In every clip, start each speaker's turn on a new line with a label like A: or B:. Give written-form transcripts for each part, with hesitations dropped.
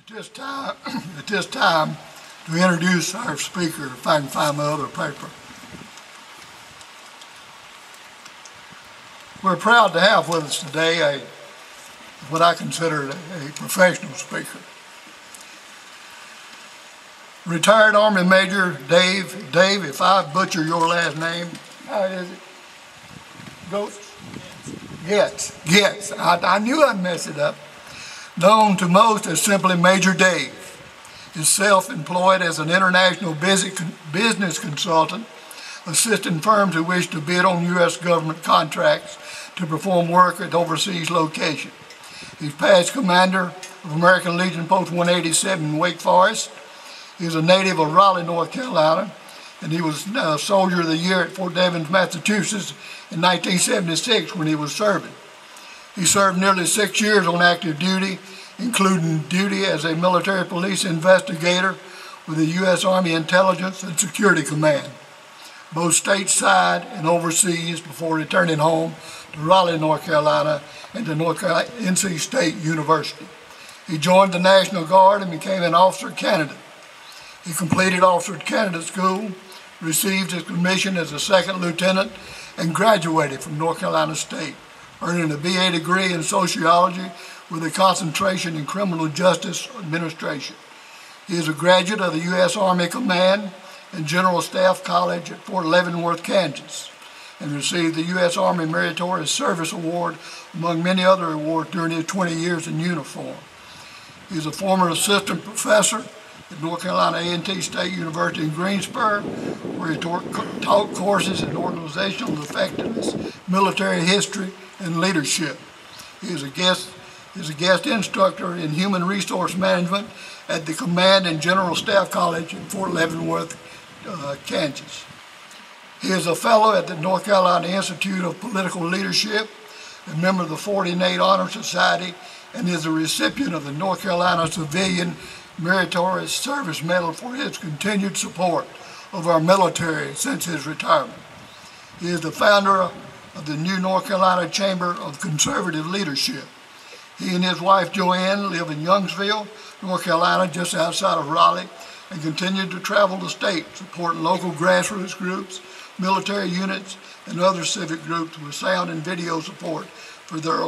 A: At this time, to introduce our speaker, if I can find my other paper. We're proud to have with us today what I consider a professional speaker. Retired Army Major Dave, if I butcher your last name, how is it? Getz. I knew I'd mess it up. Known to most as simply Major Dave, is self-employed as an international business consultant, assisting firms who wish to bid on U.S. government contracts to perform work at overseas locations. He's past commander of American Legion Post 187 in Wake Forest. He's a native of Raleigh, North Carolina, and he was Soldier of the Year at Fort Devens, Massachusetts in 1976 when he was serving. He served nearly 6 years on active duty, including duty as a military police investigator with the U.S. Army Intelligence and Security Command, both stateside and overseas, before returning home to Raleigh, North Carolina, and to North Carolina NC State University. He joined the National Guard and became an officer candidate. He completed officer candidate school, received his commission as a second lieutenant, and graduated from North Carolina State, earning a BA degree in sociology with a concentration in criminal justice administration. He is a graduate of the U.S. Army Command and General Staff College at Fort Leavenworth, Kansas, and received the U.S. Army Meritorious Service Award, among many other awards, during his 20 years in uniform. He is a former assistant professor at North Carolina A&T State University in Greensboro, where he taught courses in organizational effectiveness, military history, and leadership. He is a guest instructor in human resource management at the Command and General Staff College in Fort Leavenworth, Kansas. He is a fellow at the North Carolina Institute of Political Leadership, a member of the Fort Innate Honor Society, and is a recipient of the North Carolina Civilian Meritorious Service Medal for his continued support of our military since his retirement. He is the founder of the new North Carolina Chamber of Conservative Leadership. He and his wife Joanne live in Youngsville, North Carolina, just outside of Raleigh, and continue to travel the state, supporting local grassroots groups, military units, and other civic groups with sound and video support for their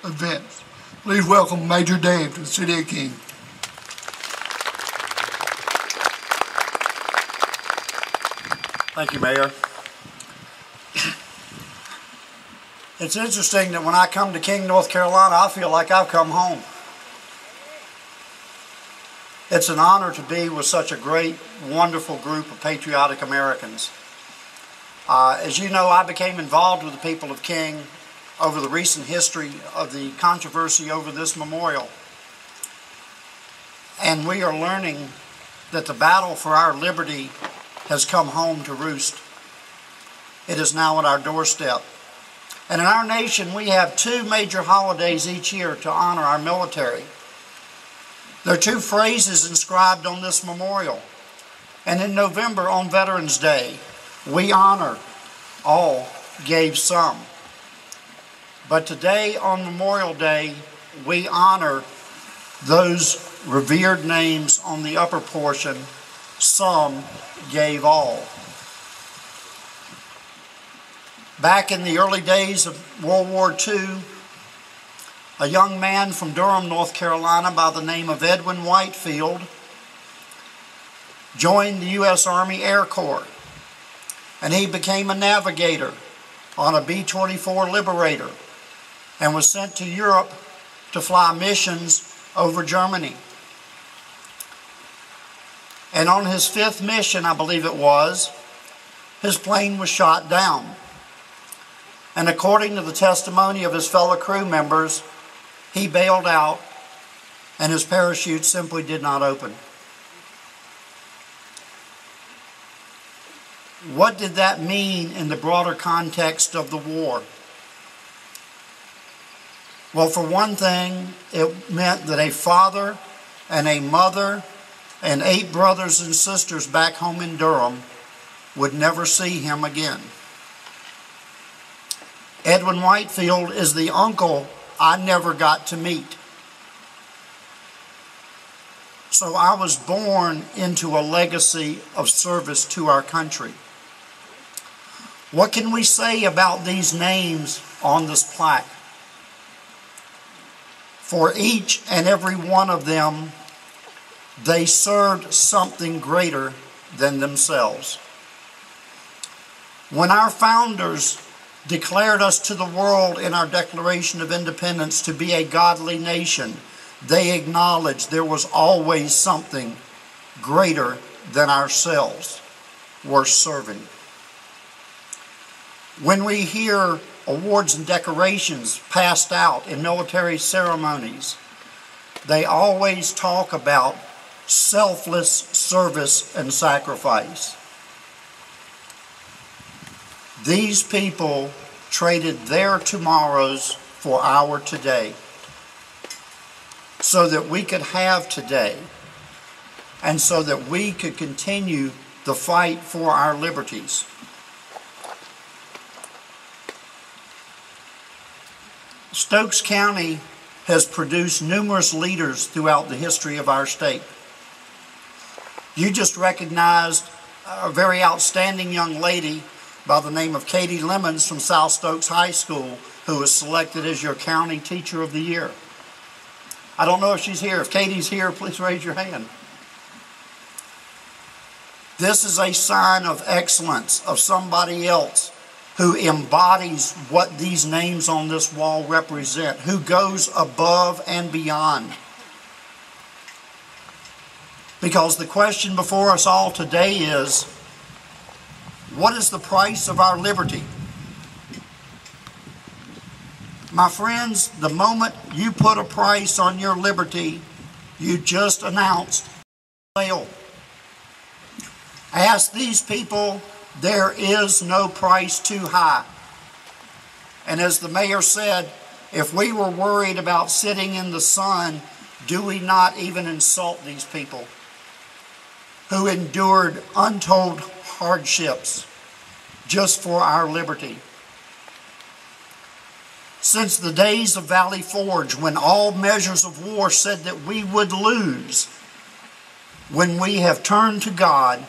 A: events. Please welcome Major Dave to the City of King.
B: Thank you, Mayor. It's interesting that when I come to King, North Carolina, I feel like I've come home. It's an honor to be with such a great, wonderful group of patriotic Americans. As you know, I became involved with the people of King over the recent history of the controversy over this memorial. And we are learning that the battle for our liberty has come home to roost. It is now at our doorstep. And in our nation, we have two major holidays each year to honor our military. There are two phrases inscribed on this memorial. And in November, on Veterans Day, we honor all gave some. But today, on Memorial Day, we honor those revered names on the upper portion, some gave all. Back in the early days of World War II, a young man from Durham, North Carolina by the name of Edwin Whitefield joined the U.S. Army Air Corps, and he became a navigator on a B-24 Liberator and was sent to Europe to fly missions over Germany. And on his fifth mission, I believe it was, his plane was shot down. And according to the testimony of his fellow crew members, he bailed out and his parachute simply did not open. What did that mean in the broader context of the war? Well, for one thing, it meant that a father and a mother and 8 brothers and sisters back home in Durham would never see him again. Edwin Whitefield is the uncle I never got to meet. So I was born into a legacy of service to our country. What can we say about these names on this plaque? For each and every one of them, they served something greater than themselves. When our founders declared us to the world in our Declaration of Independence to be a godly nation, they acknowledged there was always something greater than ourselves worth serving. When we hear awards and decorations passed out in military ceremonies, they always talk about selfless service and sacrifice. These people traded their tomorrows for our today so that we could have today and so that we could continue the fight for our liberties. Stokes County has produced numerous leaders throughout the history of our state. You just recognized a very outstanding young lady by the name of Katie Lemons from South Stokes High School, who was selected as your County Teacher of the Year. I don't know if she's here. If Katie's here, please raise your hand. This is a sign of excellence of somebody else who embodies what these names on this wall represent, who goes above and beyond. Because the question before us all today is, what is the price of our liberty? My friends, the moment you put a price on your liberty, you just announced sale. Ask these people, there is no price too high. And as the mayor said, if we were worried about sitting in the sun, do we not even insult these people who endured untold hardships just for our liberty? Since the days of Valley Forge, when all measures of war said that we would lose, when we have turned to God,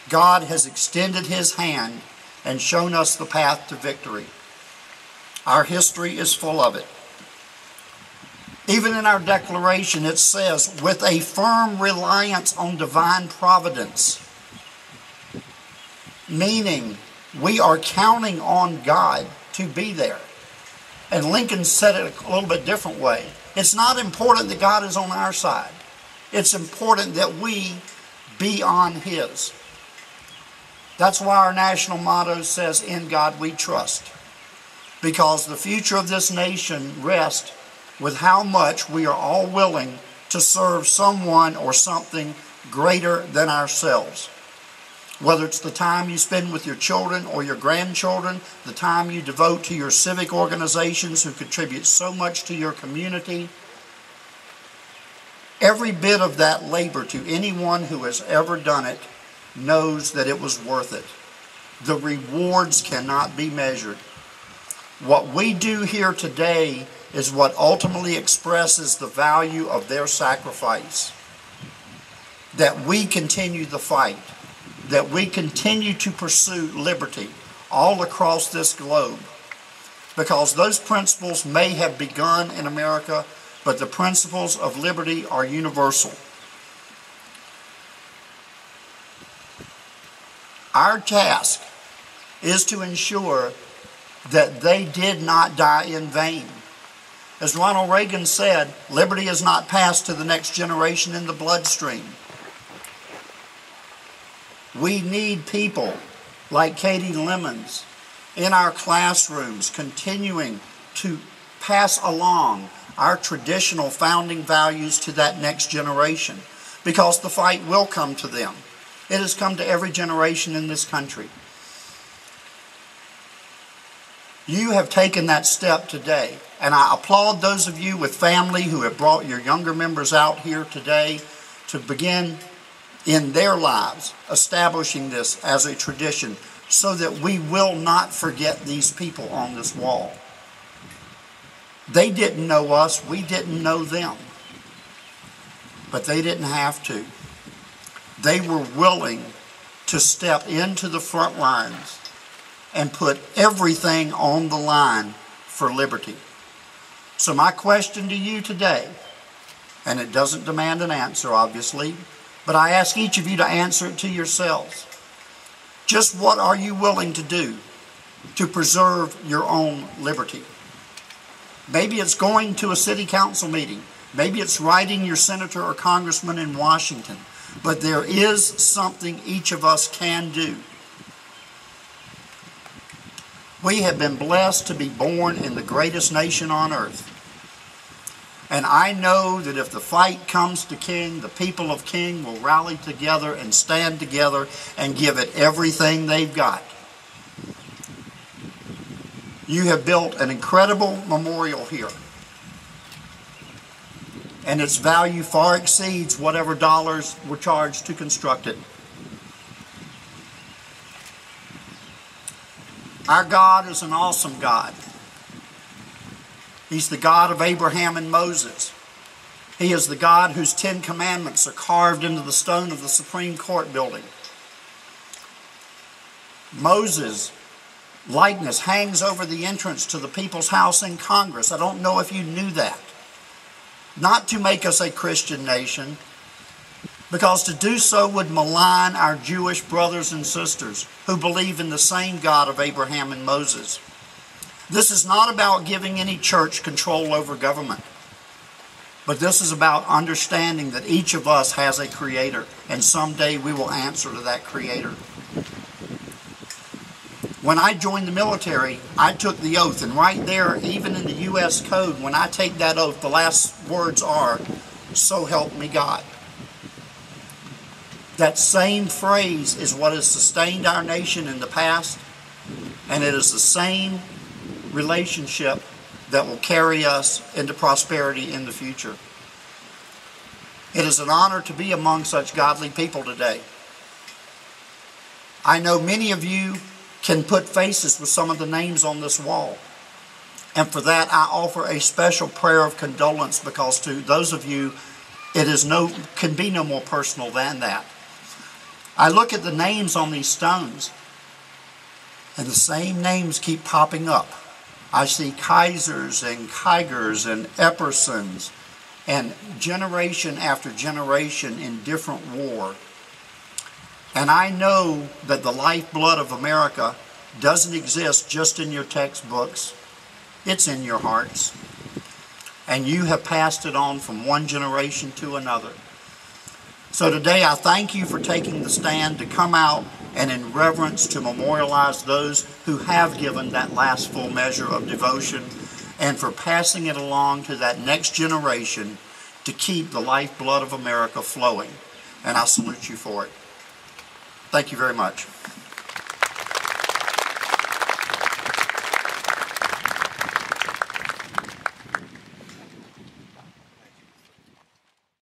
B: God has extended His hand and shown us the path to victory. Our history is full of it. Even in our declaration, it says, with a firm reliance on divine providence, meaning we are counting on God to be there. And Lincoln said it a little bit different way. It's not important that God is on our side. It's important that we be on His. That's why our national motto says, in God we trust. Because the future of this nation rests with how much we are all willing to serve someone or something greater than ourselves. Whether it's the time you spend with your children or your grandchildren, the time you devote to your civic organizations who contribute so much to your community, every bit of that labor, to anyone who has ever done it, knows that it was worth it. The rewards cannot be measured. What we do here today is what ultimately expresses the value of their sacrifice. That we continue the fight. That we continue to pursue liberty all across this globe. Because those principles may have begun in America, but the principles of liberty are universal. Our task is to ensure that they did not die in vain. As Ronald Reagan said, liberty is not passed to the next generation in the bloodstream. We need people like Katie Lemons in our classrooms continuing to pass along our traditional founding values to that next generation, because the fight will come to them. It has come to every generation in this country. You have taken that step today, and I applaud those of you with family who have brought your younger members out here today to begin in their lives establishing this as a tradition so that we will not forget these people on this wall. They didn't know us, we didn't know them. but they didn't have to. They were willing to step into the front lines and put everything on the line for liberty. So my question to you today, and it doesn't demand an answer obviously, but I ask each of you to answer it to yourselves. Just what are you willing to do to preserve your own liberty? Maybe it's going to a city council meeting. Maybe it's writing your senator or congressman in Washington. But there is something each of us can do. We have been blessed to be born in the greatest nation on earth. And I know that if the fight comes to King, the people of King will rally together and stand together and give it everything they've got. You have built an incredible memorial here. And its value far exceeds whatever dollars were charged to construct it. Our God is an awesome God. He's the God of Abraham and Moses. He is the God whose 10 commandments are carved into the stone of the Supreme Court building. Moses' likeness hangs over the entrance to the People's House in Congress. I don't know if you knew that. Not to make us a Christian nation, because to do so would malign our Jewish brothers and sisters who believe in the same God of Abraham and Moses. This is not about giving any church control over government, but this is about understanding that each of us has a Creator, and someday we will answer to that Creator. When I joined the military, I took the oath, and right there, even in the U.S. Code, when I take that oath, the last words are, "So help me God." That same phrase is what has sustained our nation in the past, and it is the same relationship that will carry us into prosperity in the future. It is an honor to be among such godly people today. I know many of you can put faces with some of the names on this wall. And for that, I offer a special prayer of condolence, because to those of you, it is can be no more personal than that. I look at the names on these stones, and the same names keep popping up. I see Kaisers and Kiegers and Eppersons, and generation after generation in different war. And I know that the lifeblood of America doesn't exist just in your textbooks. It's in your hearts. And you have passed it on from one generation to another. So today I thank you for taking the stand to come out and in reverence to memorialize those who have given that last full measure of devotion, and for passing it along to that next generation to keep the lifeblood of America flowing. And I salute you for it. Thank you very much.